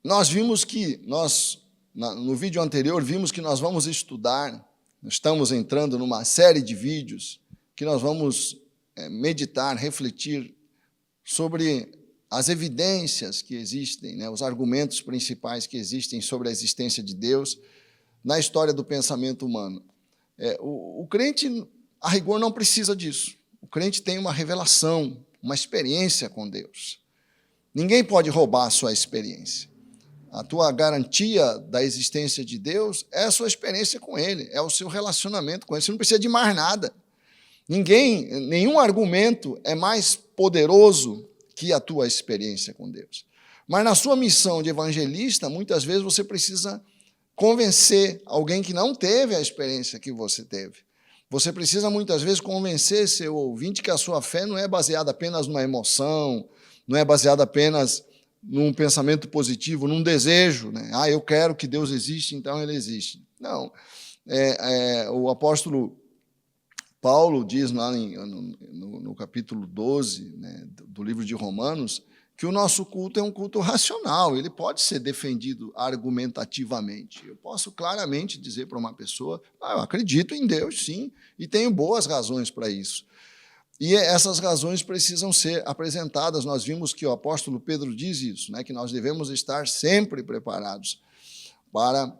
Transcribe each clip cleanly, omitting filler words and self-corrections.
Nós vimos que, no vídeo anterior, vimos que nós vamos estudar, estamos entrando numa série de vídeos, que nós vamos meditar, refletir sobre as evidências que existem, né, os argumentos principais que existem sobre a existência de Deus na história do pensamento humano. O crente, a rigor, não precisa disso. O crente tem uma revelação, uma experiência com Deus. Ninguém pode roubar a sua experiência. A tua garantia da existência de Deus é a sua experiência com Ele, é o seu relacionamento com Ele. Você não precisa de mais nada. Nenhum argumento é mais poderoso que a tua experiência com Deus. Mas na sua missão de evangelista, muitas vezes você precisa convencer alguém que não teve a experiência que você teve. Você precisa muitas vezes convencer seu ouvinte que a sua fé não é baseada apenas numa emoção, não é baseada apenas num pensamento positivo, num desejo, né? Eu quero que Deus existe, então Ele existe. Não. O apóstolo Paulo diz lá no capítulo 12, né, do livro de Romanos, que o nosso culto é um culto racional, ele pode ser defendido argumentativamente. Eu posso claramente dizer para uma pessoa, eu acredito em Deus, sim, e tenho boas razões para isso. E essas razões precisam ser apresentadas. Nós vimos que o apóstolo Pedro diz isso, né, que nós devemos estar sempre preparados para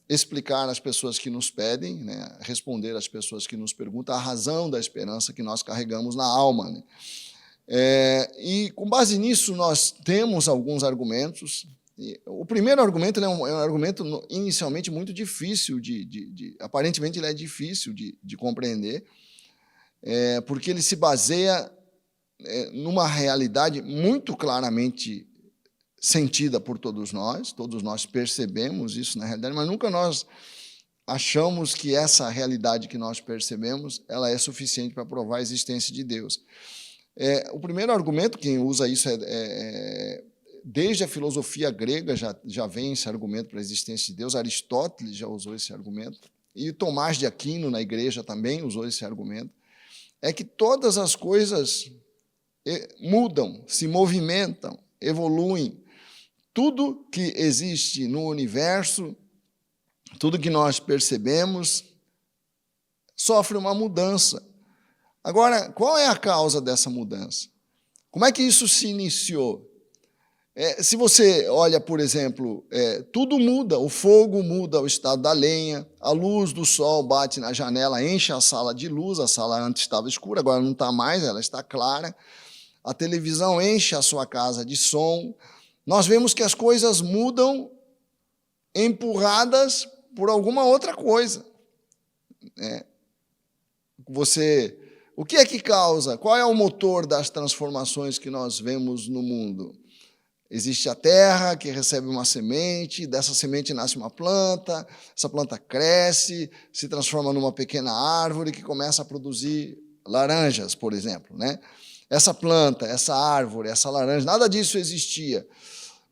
explicar às pessoas que nos pedem, né, responder às pessoas que nos perguntam a razão da esperança que nós carregamos na alma, né? E com base nisso nós temos alguns argumentos. O primeiro argumento é um argumento inicialmente muito difícil, aparentemente ele é difícil de compreender, porque ele se baseia numa realidade muito claramente sentida por todos nós percebemos isso na realidade, mas nunca nós achamos que essa realidade que nós percebemos ela é suficiente para provar a existência de Deus. O primeiro argumento, quem usa isso desde a filosofia grega já vem esse argumento para a existência de Deus, Aristóteles já usou esse argumento, e Tomás de Aquino na igreja também usou esse argumento, é que todas as coisas mudam, se movimentam, evoluem. Tudo que existe no universo, tudo que nós percebemos, sofre uma mudança. Agora, qual é a causa dessa mudança? Como é que isso se iniciou? Se você olha, por exemplo, tudo muda, o fogo muda o estado da lenha, a luz do sol bate na janela, enche a sala de luz, a sala antes estava escura, agora não está mais, ela está clara, a televisão enche a sua casa de som. Nós vemos que as coisas mudam empurradas por alguma outra coisa. O que é que causa? Qual é o motor das transformações que nós vemos no mundo? Existe a terra que recebe uma semente, dessa semente nasce uma planta, essa planta cresce, se transforma numa pequena árvore que começa a produzir laranjas, por exemplo, né? Essa planta, essa árvore, essa laranja, nada disso existia.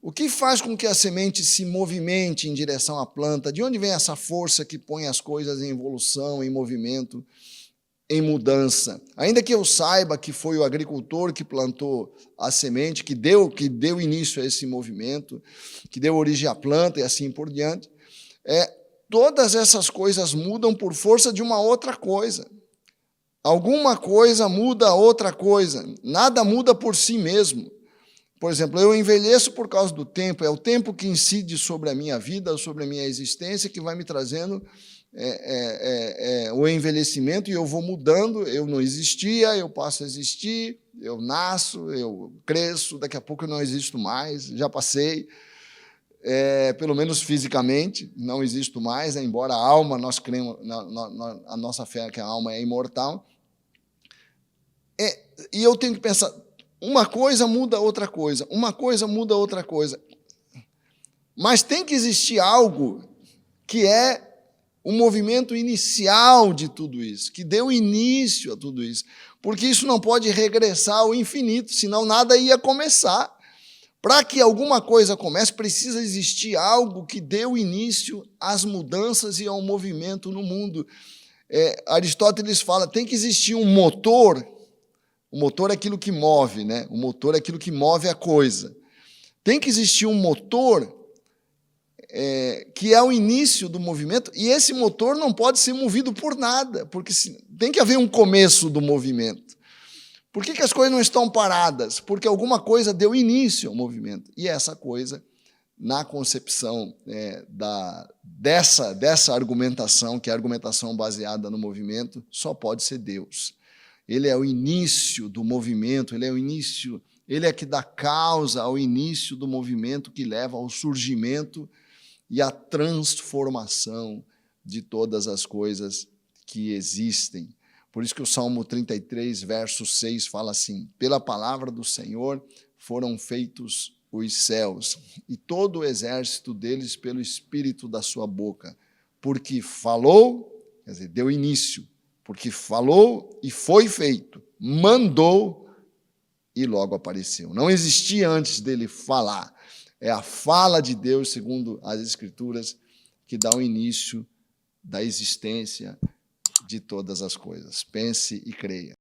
O que faz com que a semente se movimente em direção à planta? De onde vem essa força que põe as coisas em evolução, em movimento, em mudança? Ainda que eu saiba que foi o agricultor que plantou a semente, que deu início a esse movimento, que deu origem à planta e assim por diante, todas essas coisas mudam por força de uma outra coisa. Alguma coisa muda a outra coisa, nada muda por si mesmo. Por exemplo, eu envelheço por causa do tempo, é o tempo que incide sobre a minha vida, sobre a minha existência, que vai me trazendo o envelhecimento, e eu vou mudando, eu não existia, eu passo a existir, eu nasço, eu cresço, daqui a pouco eu não existo mais, já passei, pelo menos fisicamente, não existo mais, embora a alma, nós cremos, a nossa fé é que a alma é imortal, e eu tenho que pensar, uma coisa muda outra coisa, uma coisa muda outra coisa. Mas tem que existir algo que é o movimento inicial de tudo isso, que deu início a tudo isso. Porque isso não pode regressar ao infinito, senão nada ia começar. Para que alguma coisa comece, precisa existir algo que deu início às mudanças e ao movimento no mundo. Aristóteles fala, tem que existir um motor. O motor é aquilo que move, né? O motor é aquilo que move a coisa. Tem que existir um motor que é o início do movimento, e esse motor não pode ser movido por nada, porque tem que haver um começo do movimento. Por que as coisas não estão paradas? Porque alguma coisa deu início ao movimento, e essa coisa, na concepção dessa argumentação, que é a argumentação baseada no movimento, só pode ser Deus. Ele é o início do movimento, ele é que dá causa ao início do movimento que leva ao surgimento e à transformação de todas as coisas que existem. Por isso que o Salmo 33, verso 6, fala assim: pela palavra do Senhor foram feitos os céus, e todo o exército deles pelo espírito da sua boca. Porque falou, quer dizer, deu início, porque falou e foi feito, mandou e logo apareceu. Não existia antes dele falar. É a fala de Deus, segundo as Escrituras, que dá o início da existência de todas as coisas. Pense e creia.